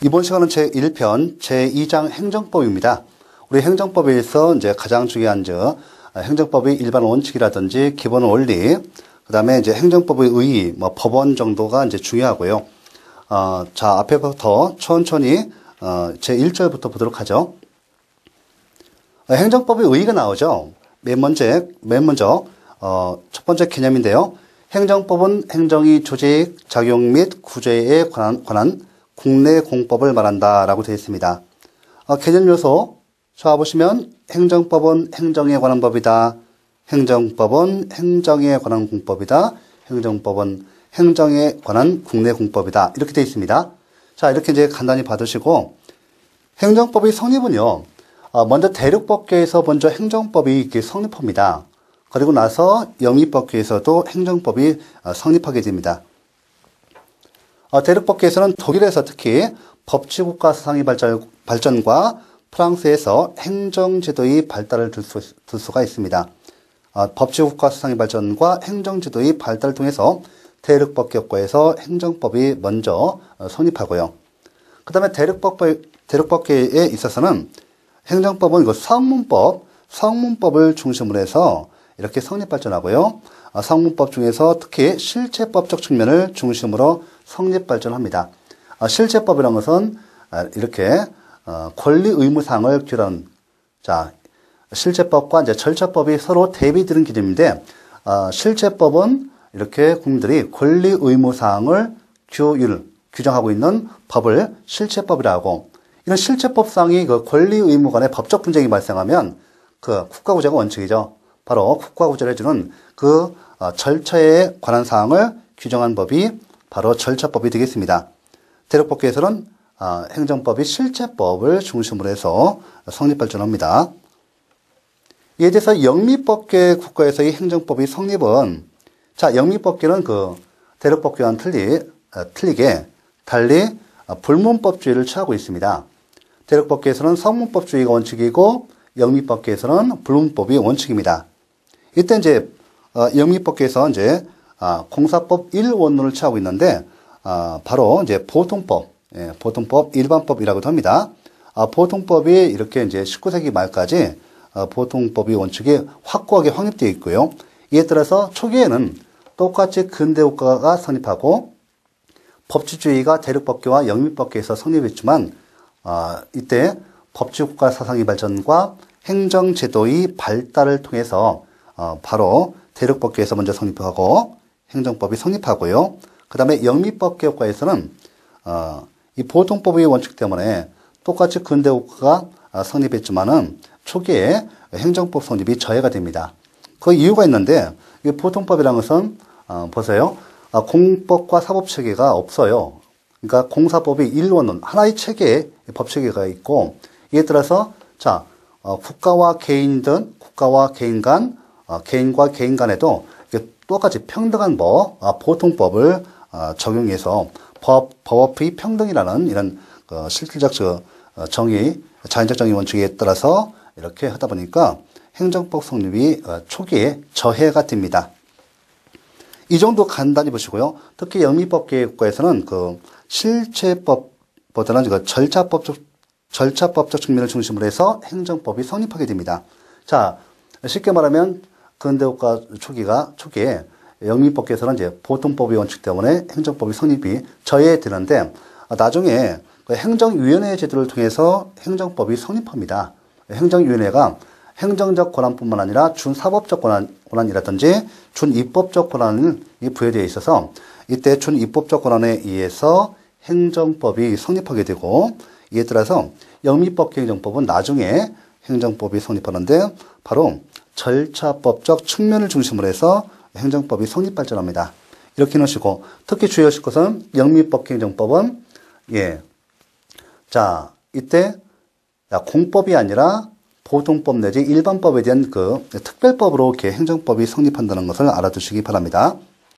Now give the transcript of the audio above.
이번 시간은 제1편 제2장 행정법입니다. 우리 행정법에서 이제 가장 중요한 행정법의 일반 원칙이라든지 기본 원리, 그 다음에 이제 행정법의 의의, 법원 정도가 이제 중요하고요. 자, 앞에부터 천천히 제1절부터 보도록 하죠. 행정법의 의의가 나오죠. 맨 먼저 첫 번째 개념인데요. 행정법은 행정의 조직, 작용 및 구제에 관한 국내 공법을 말한다라고 되어 있습니다. 개념 요소 자 보시면 행정법은 행정에 관한 법이다. 행정법은 행정에 관한 공법이다. 행정법은 행정에 관한 국내 공법이다. 이렇게 되어 있습니다. 자, 이렇게 이제 간단히 받으시고 행정법의 성립은요. 먼저 대륙법계에서 먼저 행정법이 이렇게 성립합니다. 그리고 나서 영미법계에서도 행정법이 성립하게 됩니다. 대륙법계에서는 독일에서 특히 법치국가 사상의 발전과 프랑스에서 행정제도의 발달을 들 수가 있습니다. 법치국가 사상의 발전과 행정제도의 발달을 통해서 대륙법계에서 행정법이 먼저 성립하고요. 그 다음에 대륙법계에 있어서는 행정법은 성문법을 중심으로 해서 이렇게 성립 발전하고요. 성문법 중에서 특히 실체법적 측면을 중심으로 성립 발전합니다. 실체법이라는 것은 이렇게 권리 의무사항을 규정하는 실체법과 이제 절차법이 서로 대비되는 개념인데 실체법은 이렇게 국민들이 권리 의무사항을 규정하고 있는 법을 실체법이라고 하고 이런 실체법상의 그 권리 의무 간의 법적 분쟁이 발생하면 그 국가구제가 원칙이죠. 바로 국가구제를 해주는 그 절차에 관한 사항을 규정한 법이 바로 절차법이 되겠습니다. 대륙법계에서는 행정법이 실체법을 중심으로 해서 성립 발전합니다. 이에 대해서 영미법계 국가에서의 행정법의 성립은 영미법계는 그 대륙법계와는 달리 불문법주의를 취하고 있습니다. 대륙법계에서는 성문법주의가 원칙이고 영미법계에서는 불문법이 원칙입니다. 이때 이제 영미법계에서 이제 공사법 1원론을 취하고 있는데 바로 이제 보통법, 일반법이라고도 합니다. 보통법이 이렇게 이제 19세기 말까지 보통법이 원칙이 확고하게 확립되어 있고요. 이에 따라서 초기에는 똑같이 근대국가가 성립하고 법치주의가 대륙법계와 영미법계에서 성립했지만 이때 법치국가 사상의 발전과 행정제도의 발달을 통해서 바로 대륙법계에서 먼저 성립하고 행정법이 성립하고요. 그 다음에 영미법계 국가에서는 이 보통법의 원칙 때문에 똑같이 근대국가가 성립했지만은 초기에 행정법 성립이 저해가 됩니다. 그 이유가 있는데 이 보통법이라는 것은 보세요. 공법과 사법체계가 없어요. 그러니까 공사법이 1원론 하나의 체계에 법체계가 있고 이에 따라서 국가와 개인 간 개인과 개인 간에도 똑같이 평등한 보통법을 적용해서 법의 평등이라는 이런 실질적 정의, 자연적 정의 원칙에 따라서 이렇게 하다 보니까 행정법 성립이 초기에 저해가 됩니다. 이 정도 간단히 보시고요. 특히 영미법계 국가에서는 그 실체법보다는 절차법적 측면을 중심으로 해서 행정법이 성립하게 됩니다. 쉽게 말하면 근대국가 초기에 영미법계에서는 이제 보통법의 원칙 때문에 행정법이 성립이 저해되는데 나중에 그 행정위원회 제도를 통해서 행정법이 성립합니다. 행정위원회가 행정적 권한뿐만 아니라 준사법적 권한이라든지 준입법적 권한이 부여되어 있어서 이때 준입법적 권한에 의해서 행정법이 성립하게 되고 이에 따라서 영미법계 행정법은 나중에 행정법이 성립하는데 바로 절차법적 측면을 중심으로 해서 행정법이 성립 발전합니다. 이렇게 놓으시고 특히 주의하실 것은 영미법계 행정법은 이때 공법이 아니라 보통법 내지 일반법에 대한 그 특별법으로 이렇게 행정법이 성립한다는 것을 알아두시기 바랍니다.